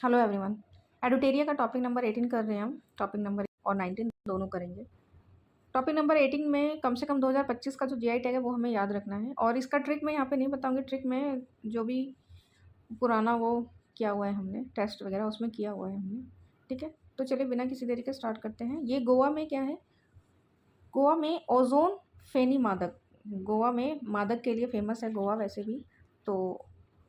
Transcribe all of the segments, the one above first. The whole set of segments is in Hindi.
Hello everyone. एडुटेरिया का टॉपिक नंबर 18 कर रहे हैं हम। टॉपिक नंबर और 19 दोनों करेंगे। टॉपिक नंबर 18 में कम से कम 2025 का जो जीआई टैग है वो हमें याद रखना है। और इसका ट्रिक मैं यहाँ पे नहीं बताऊंगी। ट्रिक में जो भी पुराना वो किया हुआ है हमने टेस्ट वगैरह उसमें किया हुआ है हमने। ठीक है, तो चलिए बिना किसी देरी के स्टार्ट करते हैं। ये गोवा में क्या है, गोवा में ओजोन फेनी मादक, गोवा में मादक के लिए फेमस है गोवा वैसे भी। तो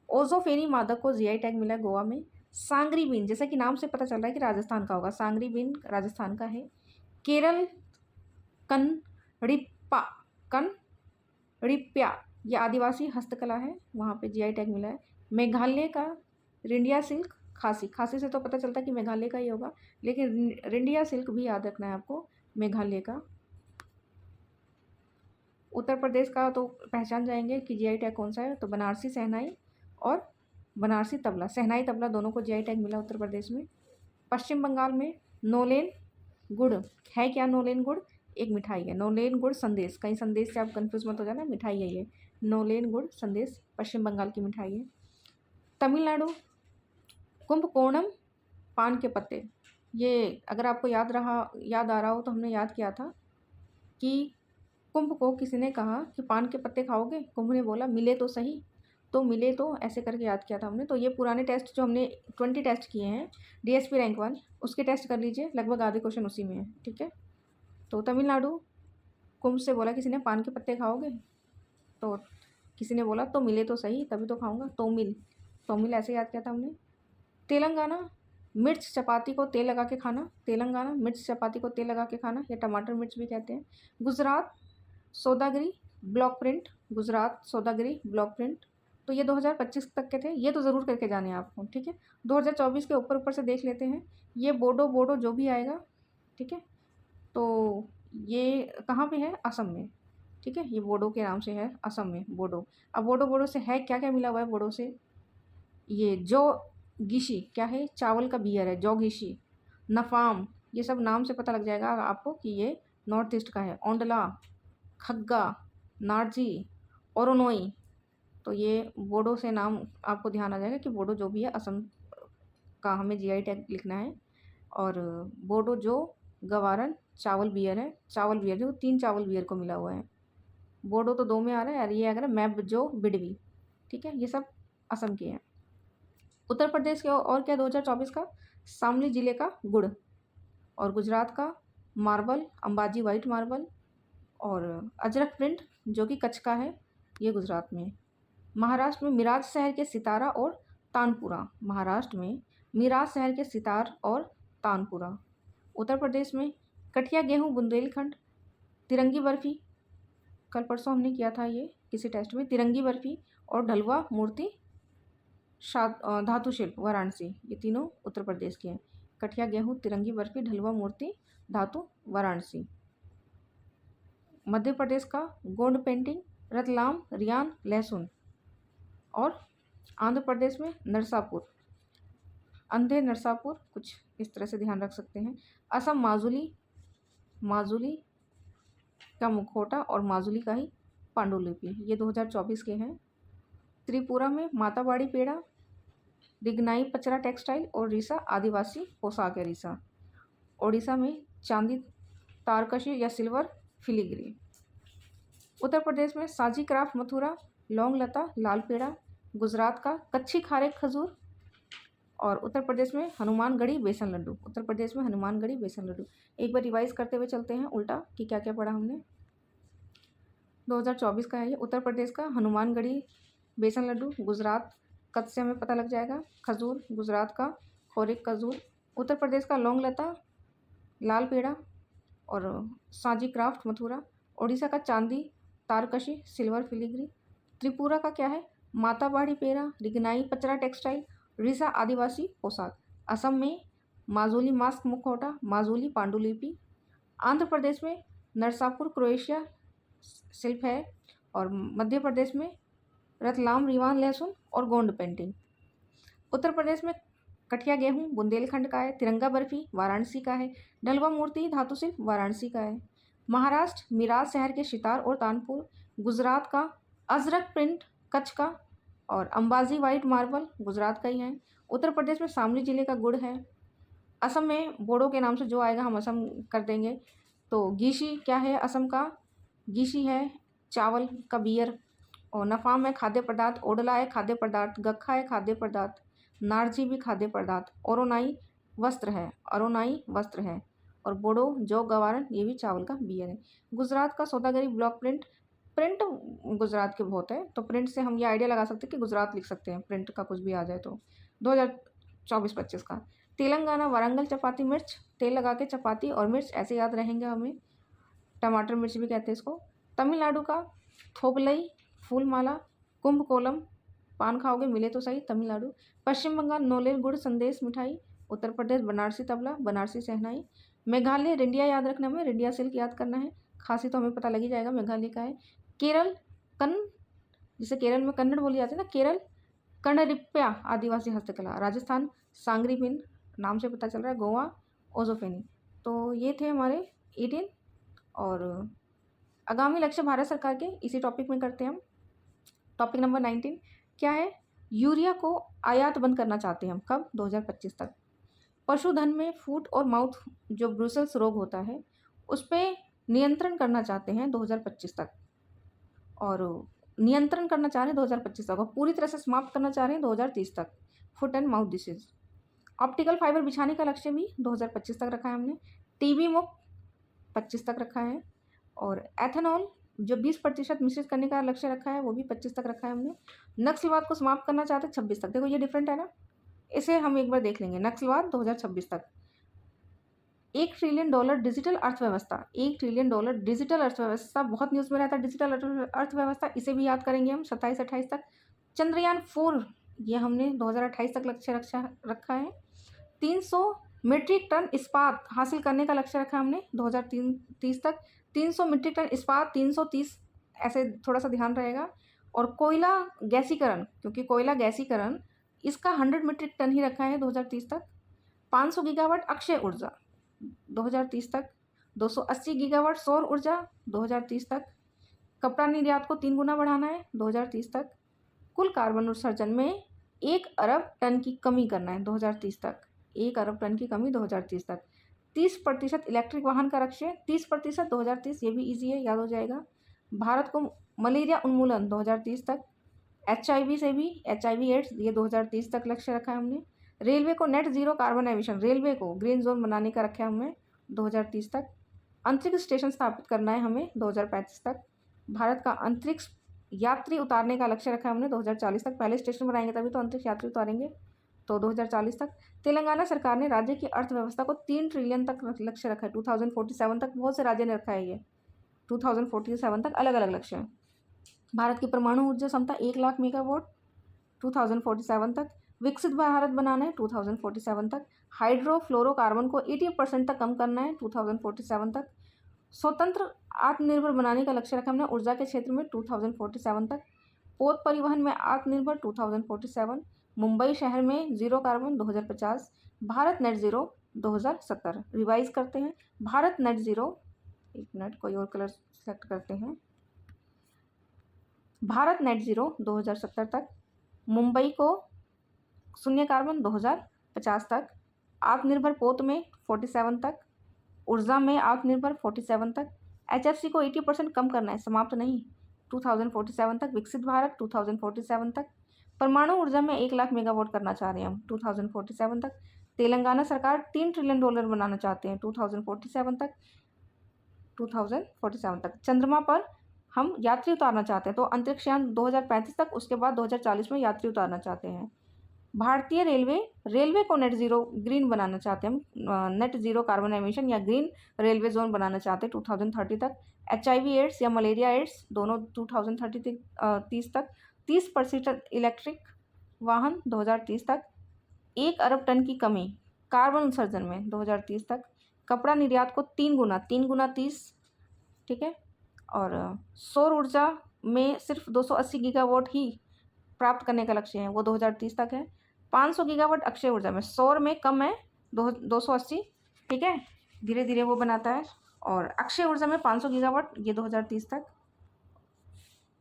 ओजोफेनी मादक को जीआई टैग मिला है गोवा में। सांगरी बीन, जैसा कि नाम से पता चल रहा है कि राजस्थान का होगा, सांगरी बीन राजस्थान का है। केरल कनरिप्पा, कनरिप्या ये आदिवासी हस्तकला है, वहाँ पे जीआई टैग मिला है। मेघालय का रिंडिया सिल्क, खासी, खासी से तो पता चलता है कि मेघालय का ही होगा, लेकिन रिंडिया सिल्क भी याद रखना है आपको, मेघालय का। उत्तर प्रदेश का तो पहचान जाएंगे कि जीआई टैग कौन सा है, तो बनारसी शहनाई और बनारसी तबला, शहनाई तबला दोनों को जीआई टैग मिला उत्तर प्रदेश में। पश्चिम बंगाल में नोलेन गुड़ है। क्या नोलेन गुड़? एक मिठाई है। नोलेन गुड़ संदेश, कहीं संदेश से आप कंफ्यूज मत हो जाना, मिठाई है ये। नोलेन गुड़ संदेश पश्चिम बंगाल की मिठाई है। तमिलनाडु कुंभकोणम पान के पत्ते, ये अगर आपको याद आ रहा हो तो हमने याद किया था कि कुंभ को किसी ने कहा कि पान के पत्ते खाओगे, कुंभ ने बोला मिले तो सही, तो मिले तो ऐसे करके याद किया था हमने। तो ये पुराने टेस्ट जो हमने 20 टेस्ट किए हैं डीएसपी रैंक 1, उसके टेस्ट कर लीजिए, लगभग आधे क्वेश्चन उसी में है। ठीक है, तो तमिलनाडु कुंभ से बोला किसी ने पान के पत्ते खाओगे, तो किसी ने बोला तो मिले तो सही तभी तो खाऊंगा, तोमिल, तोमिल ऐसे याद किया था हमने। तेलंगाना मिर्च चपाती को तेल लगा के खाना, तेलंगाना मिर्च चपाती को तेल लगा के खाना, या टमाटर मिर्च भी कहते हैं। Gujarat Saudagari block print, Gujarat Saudagari block print, तो ये 2025 तक के थे, ये तो ज़रूर करके जाने हैं आपको। ठीक है, 2024 के ऊपर ऊपर से देख लेते हैं। ये बोडो, बोडो जो भी आएगा, ठीक है, तो ये कहाँ पे है? असम में। ठीक है, ये बोडो के नाम से है, असम में बोडो। अब बोडो, बोडो से है क्या क्या मिला हुआ है बोडो से? ये जो गिशी क्या है, चावल का बियर है, जो गिशी, नफाम, ये सब नाम से पता लग जाएगा आपको कि ये नॉर्थ ईस्ट का है। ओंडला, खग्गा, नार्जी, ओरोनोई, तो ये बोडो से नाम आपको ध्यान आ जाएगा कि बोडो जो भी है असम का हमें जीआई टैग लिखना है। और बोडो जो गवारन चावल बियर है, चावल बियर जो 3 चावल बियर को मिला हुआ है। बोडो तो 2 में आ रहा है, और ये अगर मैप जो बिडवी, ठीक है, ये सब असम के हैं। उत्तर प्रदेश के और क्या 2024 का? शामली जिले का गुड़, और गुजरात का मार्बल, अंबाजी वाइट मार्बल, और अजरक प्रिंट जो कि कच्छ का है, ये गुजरात में। महाराष्ट्र में मिराज शहर के सितारा और तानपुरा, महाराष्ट्र में मिराज शहर के सितार और तानपुरा। उत्तर प्रदेश में कठिया गेहूँ बुंदेलखंड, तिरंगी बर्फ़ी, कल परसों हमने किया था ये किसी टेस्ट में, तिरंगी बर्फ़ी और ढलवा मूर्ति धातु शिल्प वाराणसी, ये तीनों उत्तर प्रदेश के हैं। कठिया गेहूँ, तिरंगी बर्फ़ी, ढलवा मूर्ति धातु वाराणसी। मध्य प्रदेश का गोंड पेंटिंग, रतलाम रियान लहसुन, और आंध्र प्रदेश में नरसापुर, अंधे नरसापुर, कुछ इस तरह से ध्यान रख सकते हैं। असम माजुली, माजुली का मुखौटा और माजुली का ही पांडुलिपि, ये 2024 के हैं। त्रिपुरा में माताबाड़ी पेड़ा, रिगनाई पचरा टेक्सटाइल और रीसा आदिवासी पोशाक है रीसा। ओडिशा में चांदी तारकशी या सिल्वर फिलीग्री। उत्तर प्रदेश में साजी क्राफ्ट मथुरा, लौंग लता लाल पेड़ा, गुजरात का कच्ची खारे खजूर, और उत्तर प्रदेश में हनुमानगढ़ी बेसन लड्डू, उत्तर प्रदेश में हनुमानगढ़ी बेसन लड्डू। एक बार रिवाइज करते हुए चलते हैं उल्टा कि क्या क्या पढ़ा हमने। 2024 का है ये। उत्तर प्रदेश का हनुमानगढ़ी बेसन लड्डू, गुजरात कच्छ से हमें पता लग जाएगा, खजूर गुजरात का खोरिक खजूर। उत्तर प्रदेश का लौंग लता लाल पेड़ा और साजी क्राफ्ट मथुरा। ओडिशा का चांदी तारकशी सिल्वर फिलीग्री। त्रिपुरा का क्या है? माताबाड़ी पेड़ा, रिगनाई पचरा टेक्सटाइल, रीसा आदिवासी पोशाक। असम में माजुली मास्क मुखौटा, माजुली पांडुलिपि। आंध्र प्रदेश में नरसापुर क्रोएशिया शिल्प है, और मध्य प्रदेश में रतलाम रीवान लहसुन और गोंड पेंटिंग। उत्तर प्रदेश में कठिया गेहूँ बुंदेलखंड का है, तिरंगा बर्फी वाराणसी का है, ढलवा मूर्ति धातु शिल्प वाराणसी का है। महाराष्ट्र मिराज शहर के सितार और तानपुर, गुजरात का अजरक प्रिंट कच्छ का, और अंबाजी वाइट मार्बल गुजरात का ही है। उत्तर प्रदेश में शामली जिले का गुड़ है। असम में बोडो के नाम से जो आएगा हम असम कर देंगे। तो गीशी क्या है असम का? गीशी है चावल का बियर। और नफाम है खाद्य पदार्थ। ओडला है खाद्य पदार्थ। गक्खा है खाद्य पदार्थ। नारजी भी खाद्य पदार्थ। ओरोनाई वस्त्र है। अरोनाई वस्त्र है। और बोडो जौ गवारन ये भी चावल का बियर है। गुजरात का सौदागरी ब्लॉक प्रिंट। प्रिंट गुजरात के बहुत है, तो प्रिंट से हम ये आइडिया लगा सकते हैं कि गुजरात लिख सकते हैं, प्रिंट का कुछ भी आ जाए तो। 2024-25 का तेलंगाना वारंगल चपाती मिर्च। तेल लगा के चपाती और मिर्च ऐसे याद रहेंगे हमें। टमाटर मिर्च भी कहते हैं इसको। तमिलनाडु का थोपलई फूलमाला। कुंभकोलम पान खाओगे मिले तो सही तमिलनाडु। पश्चिम बंगाल नोलेल गुड़ संदेश मिठाई। उत्तर प्रदेश बनारसी तबला बनारसी शहनाई। मेघालय रिंडिया याद रखना हमें, रिंडिया सिल्क याद करना है। खांसी तो हमें पता लग ही जाएगा मेघालय का है। केरल जिसे केरल में कन्नड़ बोली जाती है ना, केरल कर्णरिप्या आदिवासी हस्तकला। राजस्थान सांगरी पिन नाम से पता चल रहा है। गोवा ओजोफेनी। तो ये थे हमारे 18 और आगामी लक्ष्य भारत सरकार के इसी टॉपिक में करते हैं हम। टॉपिक नंबर 19 क्या है? यूरिया को आयात बंद करना चाहते हैं हम। कब? 2025 तक। पशुधन में फूट और माउथ जो ब्रुसेल्स रोग होता है उस पर नियंत्रण करना चाहते हैं 2025 तक। और नियंत्रण करना चाह रहे हैं 2025 तक और पूरी तरह से समाप्त करना चाह रहे हैं 2030 तक foot and mouth disease. Optical fibre बिछाने का लक्ष्य भी 2025 तक रखा है हमने। टीबी मुक्त 25 तक रखा है। और एथेनॉल जो 20% मिश्रित करने का लक्ष्य रखा है वो भी 25 तक रखा है हमने। नक्सलवाद को समाप्त करना चाहते हैं 26 तक। देखो ये डिफरेंट है ना, इसे हम एक बार देख लेंगे। नक्सलवाद 2026 तक। $1 ट्रिलियन डिजिटल अर्थव्यवस्था। $1 ट्रिलियन डिजिटल अर्थव्यवस्था बहुत न्यूज़ में रहता है। डिजिटल अर्थव्यवस्था इसे भी याद करेंगे हम 27-28 तक। चंद्रयान 4 ये हमने 2028 तक लक्ष्य रखा है। 300 मीट्रिक टन इस्पात हासिल करने का लक्ष्य रखा है हमने 2030 तक। 300 मीट्रिक टन इस्पात 330 ऐसे थोड़ा सा ध्यान रहेगा। और कोयला गैसीकरण, क्योंकि कोयला गैसीकरण इसका 100 मीट्रिक टन ही रखा है 2030 तक। 500 गीगावाट अक्षय ऊर्जा 2030 तक। 280 गीगावाट सौर ऊर्जा 2030 तक। कपड़ा निर्यात को 3 गुना बढ़ाना है 2030 तक। कुल कार्बन उत्सर्जन में 1 अरब टन की कमी करना है 2030 तक। 1 अरब टन की कमी 2030 तक। 30% इलेक्ट्रिक वाहन का लक्ष्य 30% 2030, ये भी इजी है, याद हो जाएगा। भारत को मलेरिया उन्मूलन 2030 तक। HIV से भी HIV एड्स ये 2030 तक लक्ष्य रखा है हमने। रेलवे को net zero carbon emission, railway को ग्रीन जोन बनाने का रखा है हमें 2030 तक। अंतरिक्ष स्टेशन स्थापित करना है हमें 2035 तक। भारत का अंतरिक्ष यात्री उतारने का लक्ष्य रखा है हमने 2040 तक। पहले स्टेशन बनाएंगे तभी तो अंतरिक्ष यात्री उतारेंगे, तो 2040 तक। तेलंगाना सरकार ने राज्य की अर्थव्यवस्था को 3 ट्रिलियन तक लक्ष्य रखा है 2047 तक। बहुत से राज्य ने रखा है ये 2047 तक, अलग अलग लक्ष्य है। भारत की परमाणु ऊर्जा क्षमता 1 लाख मेगावाट 2047 तक। विकसित भारत बनाना है 2047 तक। हाइड्रोफ्लोरोकार्बन को 80% तक कम करना है 2047 तक। स्वतंत्र आत्मनिर्भर बनाने का लक्ष्य रखा हमने ऊर्जा के क्षेत्र में 2047 तक। पोत परिवहन में आत्मनिर्भर 2047। मुंबई शहर में zero carbon 2050। Bharat net zero 2070। Revise करते हैं। भारत नेट जीरो, एक मिनट कोई और कलर सेलेक्ट करते हैं। भारत नेट जीरो 2070 तक। मुंबई को शून्य कार्बन 2050 तक। आत्मनिर्भर पोत में 47 तक। ऊर्जा में आत्मनिर्भर 47 तक। HFC को 80% कम करना है, समाप्त नहीं, 2047 तक। विकसित भारत 2047 तक। परमाणु ऊर्जा में 1 लाख मेगावाट करना चाह रहे हैं हम 2047 तक। तेलंगाना सरकार $3 ट्रिलियन बनाना चाहते हैं 2047 तक। 2047 तक। चंद्रमा पर हम यात्री उतारना चाहते हैं, तो अंतरिक्ष यान 2035 तक, उसके बाद 2040 में यात्री उतारना चाहते हैं। भारतीय रेलवे को नेट जीरो ग्रीन बनाना चाहते हैं हम, नेट जीरो कार्बन एमिशन या ग्रीन रेलवे जोन बनाना चाहते हैं 2030 तक। HIV एड्स या मलेरिया एड्स दोनों 2030 तक। 30% इलेक्ट्रिक वाहन 2030 तक। 1 अरब टन की कमी कार्बन उत्सर्जन में 2030 तक। कपड़ा निर्यात को 3 गुना 30, ठीक है। और सौर ऊर्जा में सिर्फ 280 गीगावाट ही प्राप्त करने का लक्ष्य है, वो 2030 तक है। 500 गीगावाट अक्षय ऊर्जा में, सौर में कम है 280, ठीक है, धीरे धीरे वो बनाता है। और अक्षय ऊर्जा में 500 गीगावाट ये 2030 तक।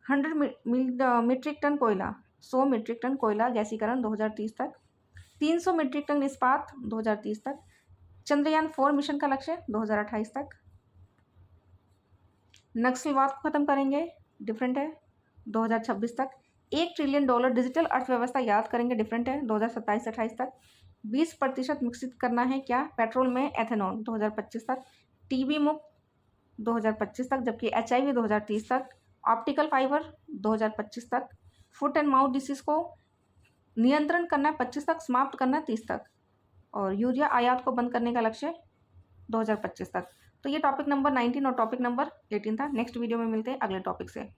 100 मीट्रिक टन कोयला 100 मीट्रिक टन कोयला गैसीकरण 2030 तक, 300 मीट्रिक टन इस्पात 2030 तक, चंद्रयान 4 मिशन का लक्ष्य 2028 तक, नक्सलवाद को खत्म करेंगे, डिफरेंट है, 2026 तक, $1 ट्रिलियन डिजिटल अर्थव्यवस्था याद करेंगे, डिफरेंट है, 2027-28 तक, 20% विकसित करना है क्या पेट्रोल में एथेनॉल 2025 तक, टीबी मुक्त 2025 तक, जबकि HIV 2030 तक, ऑप्टिकल फाइबर 2025 तक, फुट एंड माउथ डिसीज को नियंत्रण करना है 25 तक, समाप्त करना है 30 तक, और यूरिया आयात को बंद करने का लक्ष्य 2025 तक। तो ये टॉपिक नंबर 19 और टॉपिक नंबर 18 था। नेक्स्ट वीडियो में मिलते हैं अगले टॉपिक से।